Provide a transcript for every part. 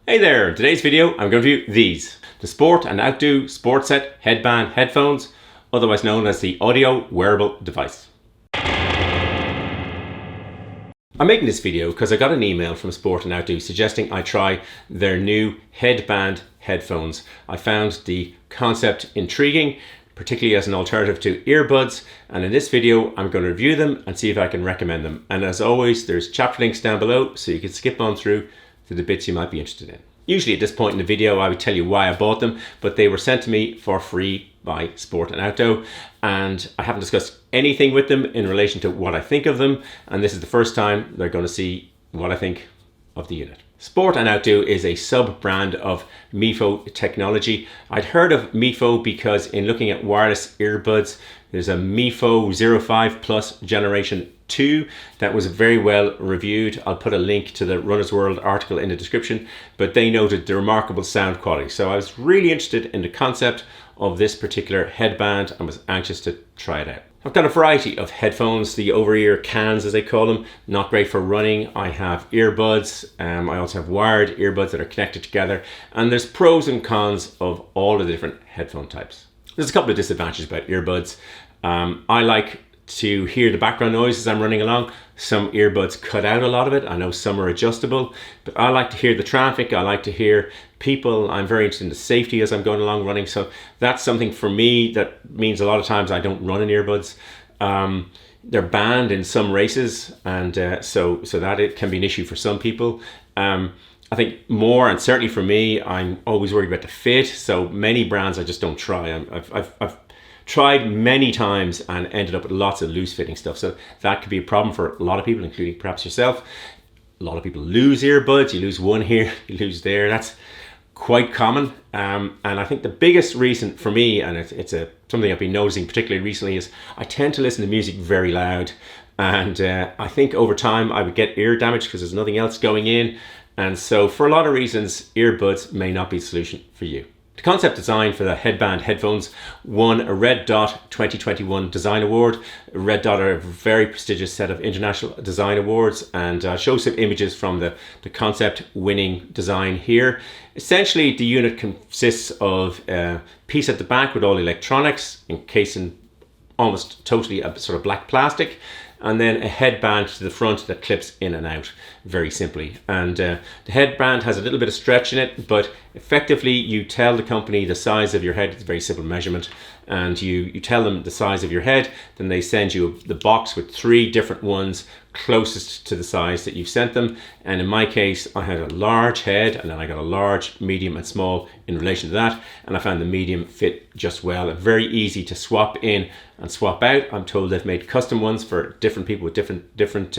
Hey there, in today's video I'm going to review these. The Sport and Outdo SportSet Headband headphones, otherwise known as the audio wearable device. I'm making this video because I got an email from Sport and Outdo suggesting I try their new Headband headphones. I found the concept intriguing, particularly as an alternative to earbuds, and in this video I'm going to review them and see if I can recommend them. And as always, there's chapter links down below so you can skip on through to the bits you might be interested in. Usually at this point in the video I would tell you why I bought them, but they were sent to me for free by Sport and Outdo, and I haven't discussed anything with them in relation to what I think of them, and this is the first time they're going to see what I think of the unit. Sport and Outdo is a sub-brand of Mifo technology. I'd heard of Mifo because in looking at wireless earbuds, there's a Mifo 05 Plus Generation 2 that was very well reviewed. I'll put a link to the Runner's World article in the description, but they noted the remarkable sound quality. So I was really interested in the concept of this particular headband and was anxious to try it out. I've got a variety of headphones, the over-ear cans as they call them, not great for running. I have earbuds, I also have wired earbuds that are connected together, and there's pros and cons of all of the different headphone types. There's a couple of disadvantages about earbuds. I like to hear the background noise as I'm running along. Some earbuds cut out a lot of it. I know some are adjustable, but I like to hear the traffic. I like to hear people. I'm very interested in the safety as I'm going along running. So that's something for me that means a lot of times I don't run in earbuds. They're banned in some races, and so that it can be an issue for some people. I think more, and certainly for me, I'm always worried about the fit. So many brands I just don't try. I've tried many times and ended up with lots of loose fitting stuff. So that could be a problem for a lot of people, including perhaps yourself. A lot of people lose earbuds. You lose one here, you lose there. That's quite common. And I think the biggest reason for me, and it's something I've been noticing particularly recently, is I tend to listen to music very loud. And I think over time I would get ear damage because there's nothing else going in. And so for a lot of reasons, earbuds may not be the solution for you. The concept design for the Headband headphones won a Red Dot 2021 Design Award. Red Dot are a very prestigious set of international design awards, and I'll show some images from the concept winning design here. Essentially, the unit consists of a piece at the back with all electronics encased in almost totally a sort of black plastic, and then a headband to the front that clips in and out very simply. And the headband has a little bit of stretch in it, but effectively you tell the company the size of your head. It's a very simple measurement, and you tell them the size of your head, then they send you the box with 3 different ones closest to the size that you've sent them. And in my case, I had a large head, and then I got a large, medium and small in relation to that, and I found the medium fit just well and very easy to swap in and swap out. I'm told they've made custom ones for different people with different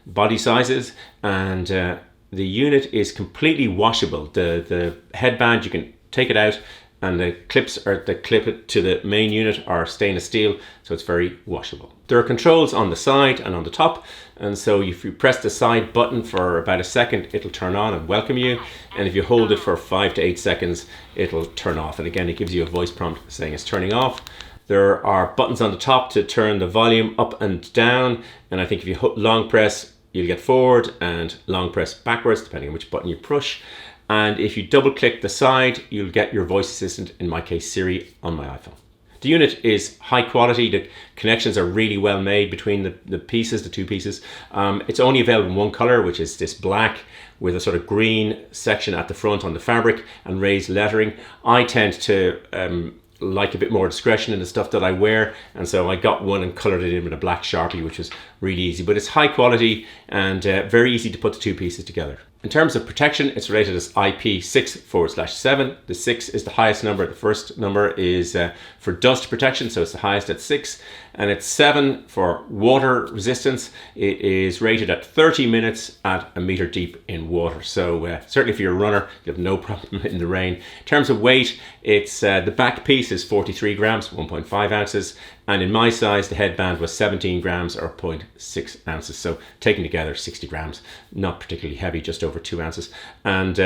body sizes, and the unit is completely washable. The headband, you can take it out, and the clips that clip it to the main unit are stainless steel, so it's very washable. There are controls on the side and on the top, and so if you press the side button for about a second, it'll turn on and welcome you, and if you hold it for 5 to 8 seconds, it'll turn off, and again it gives you a voice prompt saying it's turning off. There are buttons on the top to turn the volume up and down, and I think if you long press, you'll get forward, and long press backwards depending on which button you push. And if you double click the side, you'll get your voice assistant, in my case Siri, on my iPhone. The unit is high quality. The connections are really well made between the pieces, the 2 pieces. It's only available in one color, which is this black with a sort of green section at the front on the fabric and raised lettering. I tend to like a bit more discretion in the stuff that I wear, and so I got one and colored it in with a black Sharpie, which was really easy. But it's high quality and very easy to put the 2 pieces together. In terms of protection, it's rated as IP6/7. The 6 is the highest number. The first number is for dust protection, so it's the highest at 6. And it's 7 for water resistance. It is rated at 30 minutes at 1 meter deep in water. So certainly if you're a runner, you have no problem in the rain. In terms of weight, it's the back piece is 43 grams, 1.5 ounces. And in my size, the headband was 17 grams or 0.6 ounces. So taken together, 60 grams, not particularly heavy, just over 2 ounces. And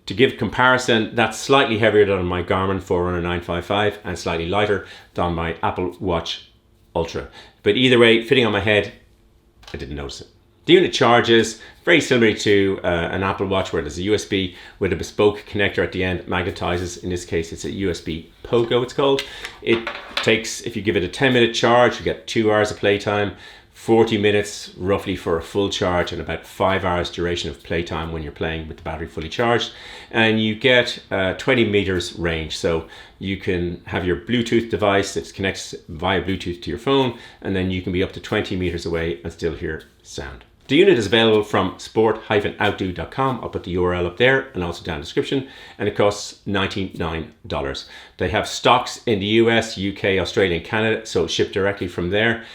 to give comparison, that's slightly heavier than my Garmin Forerunner 955 and slightly lighter than my Apple Watch Ultra. But either way, fitting on my head, I didn't notice it. The unit charges very similar to an Apple Watch, where there's a USB with a bespoke connector at the end, magnetizes. In this case, it's a USB Pogo, it's called. It takes, if you give it a 10-minute charge, you get 2 hours of playtime, 40 minutes roughly for a full charge, and about 5 hours duration of playtime when you're playing with the battery fully charged. And you get 20 meters range, so you can have your Bluetooth device that connects via Bluetooth to your phone, and then you can be up to 20 meters away and still hear sound. The unit is available from sport-outdo.com. I'll put the URL up there and also down in the description, and it costs $99. They have stocks in the US, UK, Australia and Canada, so it's shipped directly from there.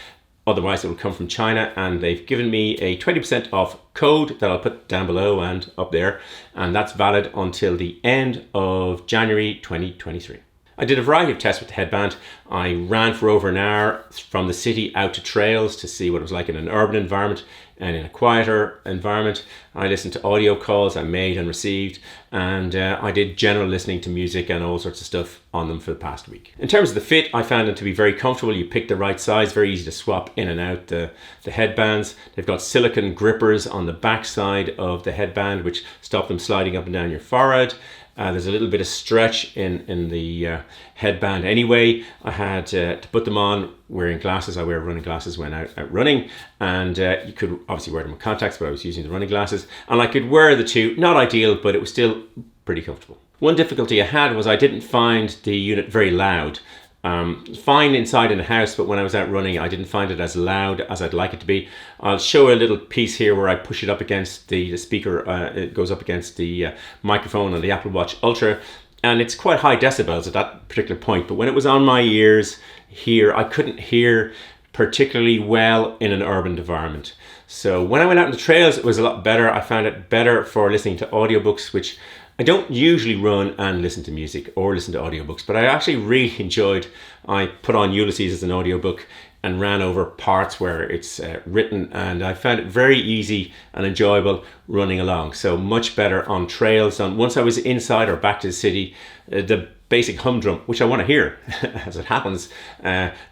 Otherwise it will come from China, and they've given me a 20% off code that I'll put down below and up there, and that's valid until the end of January 2023. I did a variety of tests with the headband. I ran for over an hour from the city out to trails to see what it was like in an urban environment and in a quieter environment. I listened to audio calls I made and received, and I did general listening to music and all sorts of stuff on them for the past week. In terms of the fit, I found them to be very comfortable. You pick the right size, very easy to swap in and out the headbands. They've got silicone grippers on the back side of the headband, which stop them sliding up and down your forehead. There's a little bit of stretch in the headband anyway. I had to put them on wearing glasses. I wear running glasses when out running, and you could obviously wear them with contacts, but I was using the running glasses, and I could wear the two. Not ideal, but it was still pretty comfortable. One difficulty I had was I didn't find the unit very loud. Fine inside in the house, but when I was out running, I didn't find it as loud as I'd like it to be. I'll show a little piece here where I push it up against the speaker. It goes up against the microphone on the Apple Watch Ultra, and it's quite high decibels at that particular point. But when it was on my ears here, I couldn't hear particularly well in an urban environment. So when I went out on the trails, it was a lot better. I found it better for listening to audiobooks, which I don't usually run and listen to music or listen to audiobooks, but I actually really enjoyed. I put on Ulysses as an audiobook and ran over parts where it's written, and I found it very easy and enjoyable running along. So much better on trails. And once I was inside or back to the city, the basic humdrum, which I want to hear as it happens,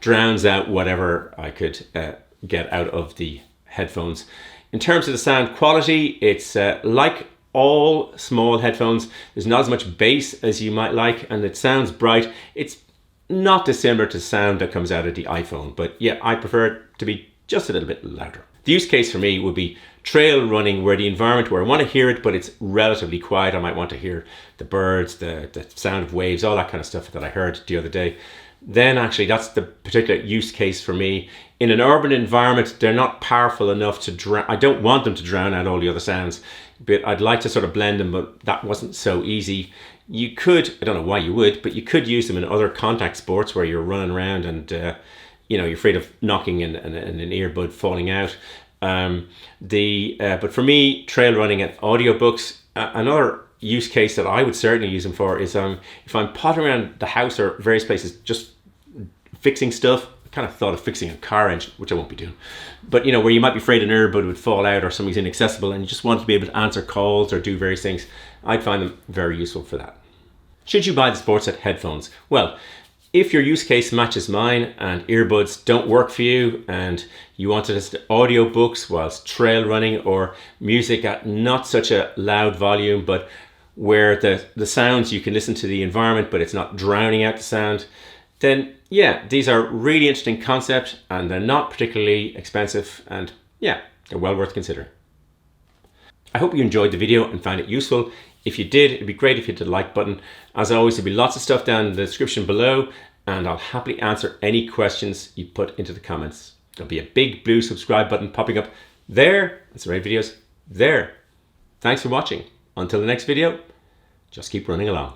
drowns out whatever I could get out of the headphones. In terms of the sound quality, it's like all small headphones. There's not as much bass as you might like, and it sounds bright. It's not dissimilar to sound that comes out of the iPhone, but yeah, I prefer it to be just a little bit louder. The use case for me would be trail running, where the environment where I want to hear it, but it's relatively quiet. I might want to hear the birds, the sound of waves, all that kind of stuff that I heard the other day. Then actually that's the particular use case for me. In an urban environment, they're not powerful enough to drown. I don't want them to drown out all the other sounds, but I'd like to sort of blend them, but that wasn't so easy. You could, I don't know why you would, but you could use them in other contact sports where you're running around and you're afraid of knocking and an earbud falling out. But for me, trail running and audiobooks, another use case that I would certainly use them for is if I'm pottering around the house or various places just fixing stuff. Kind of thought of fixing a car engine, which I won't be doing, but where you might be afraid an earbud would fall out or somebody's inaccessible and you just want to be able to answer calls or do various things, I'd find them very useful for that. Should you buy the SportSet headphones? Well, if your use case matches mine and earbuds don't work for you and you want to listen to audiobooks whilst trail running or music at not such a loud volume, but where the sounds, you can listen to the environment but it's not drowning out the sound, then yeah, these are really interesting concepts and they're not particularly expensive, and yeah, they're well worth considering. I hope you enjoyed the video and found it useful. If you did, it'd be great if you hit the like button. As always, there'll be lots of stuff down in the description below, and I'll happily answer any questions you put into the comments. There'll be a big blue subscribe button popping up there, and some great videos there. Thanks for watching. Until the next video, just keep running along.